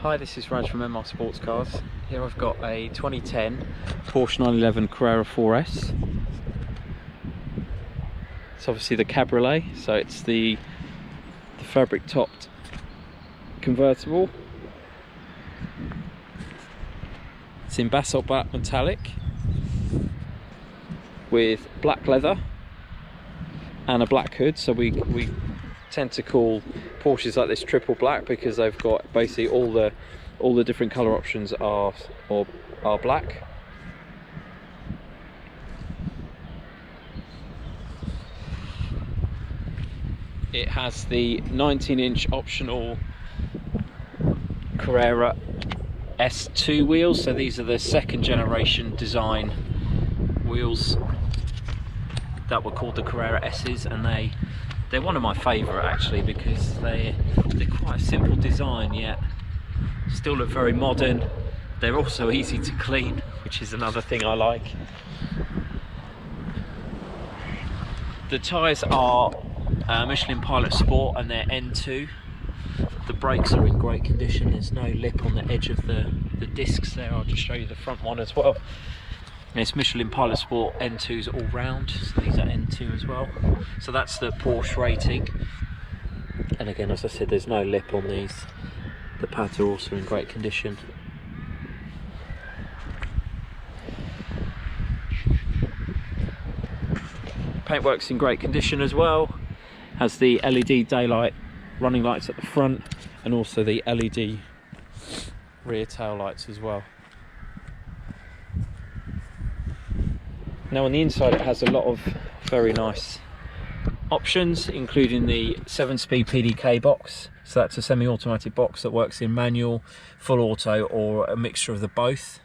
Hi, this is Raj from MR Sportscars. Here I've got a 2010 Porsche 911 Carrera 4S. It's obviously the Cabriolet, so it's the fabric topped convertible. It's in Basalt Black Metallic with black leather and a black hood, so we tend to call Porsches like this triple black because they've got basically all the different color options are black. It has the 19-inch optional Carrera S II wheels, so these are the second generation design wheels that were called the Carrera S's, and they're one of my favourite actually because they're quite a simple design yet still look very modern. They're also easy to clean, which is another thing I like. The tyres are Michelin Pilot Sport and they're N2. The brakes are in great condition. There's no lip on the edge of the discs there. I'll just show you the front one as well. And it's Michelin Pilot Sport N2s all round, so these are N2 as well. So that's the Porsche rating. And again, as I said, there's no lip on these. The pads are also in great condition. Paintwork's in great condition as well. Has the LED daylight running lights at the front and also the LED rear tail lights as well. Now on the inside it has a lot of very nice options, including the 7-speed PDK box. So that's a semi-automatic box that works in manual, full auto, or a mixture of the both.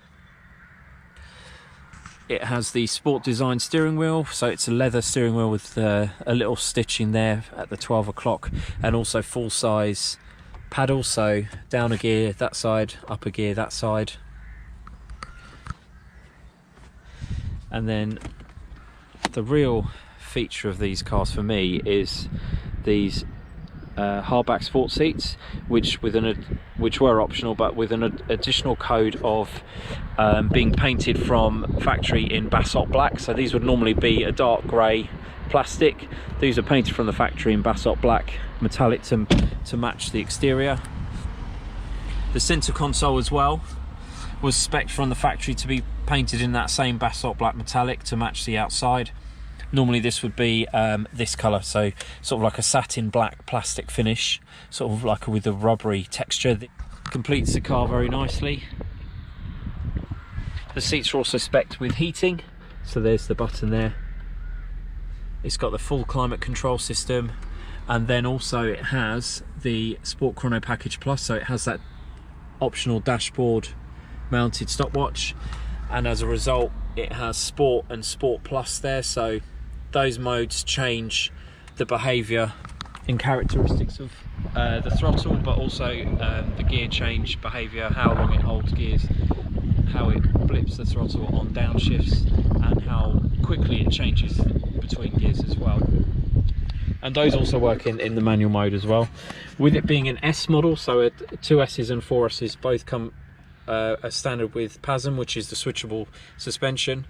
It has the sport design steering wheel, so it's a leather steering wheel with a little stitching there at the 12 o'clock, and also full size paddles, so down a gear that side, up a gear that side. And then the real feature of these cars for me is these hardback sport seats, which were optional, but with an additional code of being painted from factory in Basalt Black. So these would normally be a dark grey plastic. These are painted from the factory in Basalt Black Metallic to match the exterior. The centre console as well was spec'd from the factory to be painted in that same Basalt Black Metallic to match the outside. Normally this would be this colour, so sort of like a satin black plastic finish, sort of like with a rubbery texture that completes the car very nicely. The seats are also spec'd with heating, so there's the button there. It's got the full climate control system, and then also it has the Sport Chrono Package Plus, so it has that optional dashboard mounted stopwatch, and as a result it has Sport and Sport Plus there, so those modes change the behaviour and characteristics of the throttle, but also the gear change behaviour, how long it holds gears, how it flips the throttle on downshifts, and how quickly it changes between gears as well. And those also work in the manual mode as well. With it being an S model, so 2Ss and 4Ss both come as standard with PASM, which is the switchable suspension.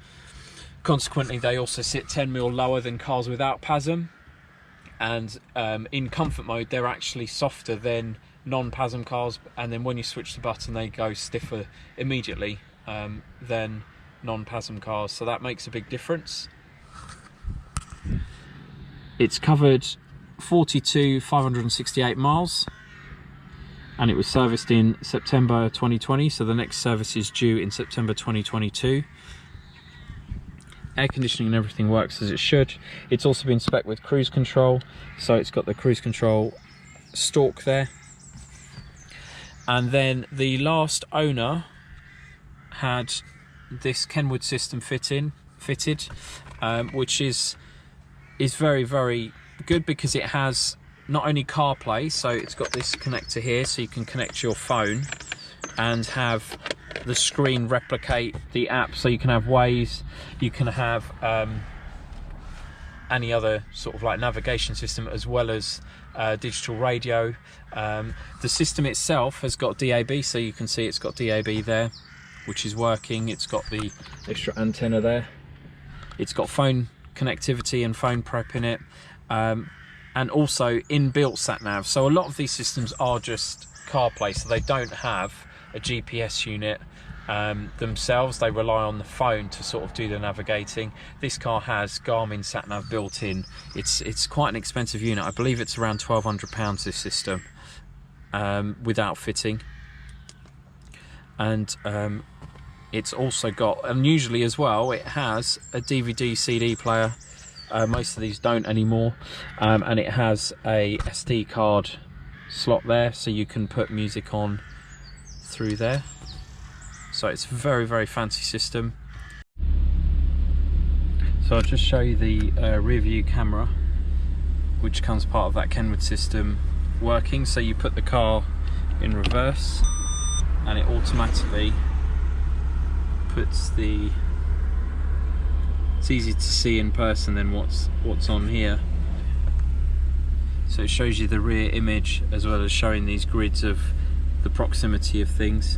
Consequently, they also sit 10mm lower than cars without PASM, and in comfort mode they're actually softer than non-PASM cars, and then when you switch the button they go stiffer immediately than non-PASM cars, so that makes a big difference. It's covered 42,568 miles, and it was serviced in September 2020, so the next service is due in September 2022. Air conditioning and everything works as it should. It's also been spec'd with cruise control, so it's got the cruise control stalk there. And then the last owner had this Kenwood system fitted, which is very, very good because it has not only CarPlay, so it's got this connector here, so you can connect your phone and have the screen replicate the app, so you can have Waze, you can have any other sort of like navigation system, as well as digital radio. The system itself has got DAB, so you can see it's got DAB there, which is working. It's got the extra antenna there. It's got phone connectivity and phone prep in it, and also inbuilt sat nav. So a lot of these systems are just CarPlay, so they don't have a GPS unit themselves. They rely on the phone to sort of do the navigating. This car has Garmin sat nav built in. It's quite an expensive unit. I believe it's around £1,200, this system, without fitting. And it's also got, unusually as well, it has a DVD CD player. Most of these don't anymore, and it has a SD card slot there, so you can put music on through there. So it's a very, very fancy system. So I'll just show you the rear view camera, which comes part of that Kenwood system working. So you put the car in reverse and it automatically puts the, it's easy to see in person than what's on here. So it shows you the rear image as well as showing these grids of the proximity of things.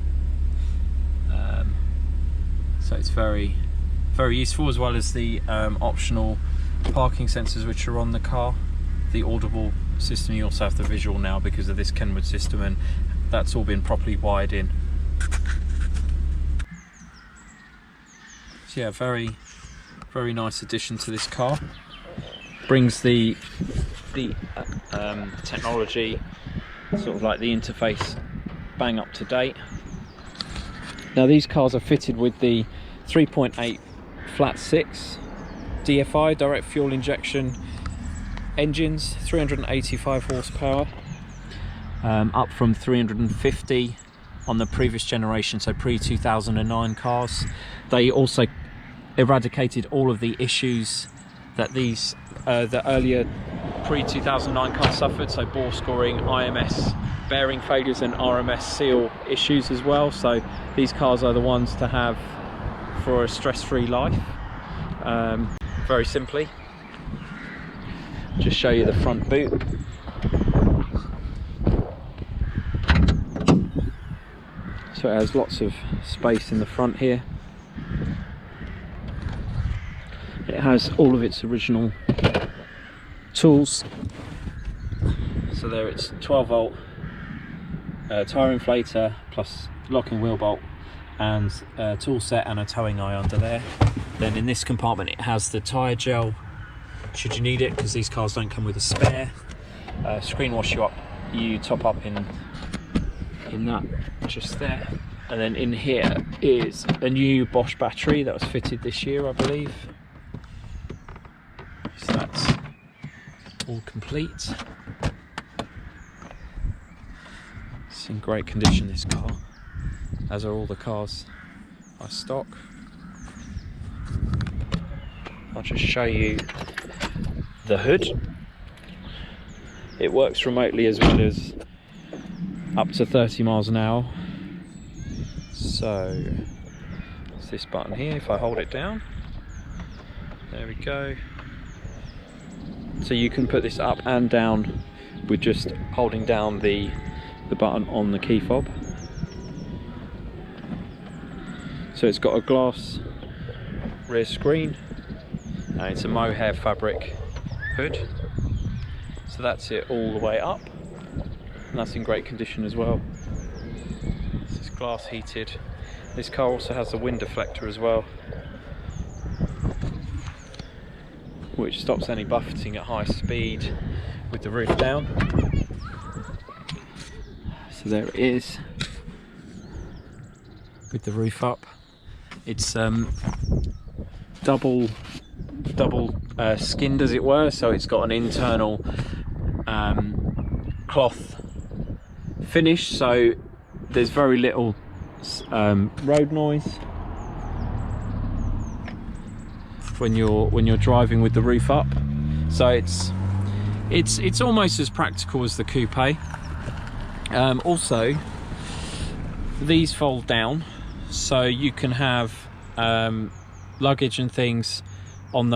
So it's very, very useful, as well as the optional parking sensors which are on the car. The audible system, you also have the visual now because of this Kenwood system, and that's all been properly wired in. So yeah, very, very nice addition to this car. Brings the technology, sort of like the interface, bang up to date. Now these cars are fitted with the 3.8 flat 6 DFI, direct fuel injection engines, 385 horsepower, up from 350 on the previous generation, so pre-2009 cars. They also eradicated all of the issues that these the earlier pre-2009 cars suffered, so bore scoring, IMS bearing failures and RMS seal issues as well. So these cars are the ones to have for a stress-free life. Very simply, just show you the front boot. So it has lots of space in the front here. It has all of its original tools. So there, it's 12 volt tyre inflator plus locking wheel bolt and tool set and a towing eye under there. Then in this compartment it has the tyre gel should you need it, because these cars don't come with a spare. Screen wash you top up in that just there. And then in here is a new Bosch battery that was fitted this year, I believe. So that's all complete. It's in great condition, this car, as are all the cars I stock. I'll just show you the hood. It works remotely as well as up to 30 miles an hour. So it's this button here. If I hold it down, there we go. So you can put this up and down with just holding down the button on the key fob. So it's got a glass rear screen and it's a mohair fabric hood. So that's it all the way up, and that's in great condition as well. This is glass heated. This car also has a wind deflector as well, which stops any buffeting at high speed with the roof down. So there it is with the roof up. It's double skinned, as it were, so it's got an internal cloth finish, so there's very little road noise when you're driving with the roof up. So it's almost as practical as the coupe. Also, these fold down, so you can have luggage and things on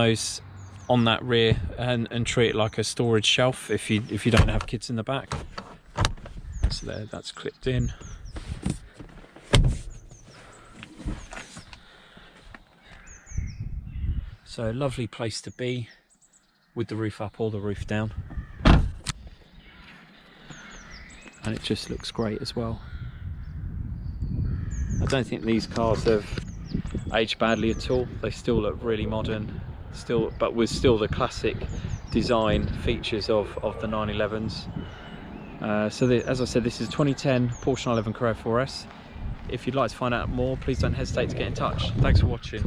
on that rear and treat it like a storage shelf if you don't have kids in the back. So there, that's clipped in. So lovely place to be with the roof up or the roof down. And it just looks great as well. I don't think these cars have aged badly at all. They still look really modern, but with still the classic design features of the 911s. As I said, this is 2010 Porsche 911 Carrera 4S. If you'd like to find out more, please don't hesitate to get in touch. Thanks for watching.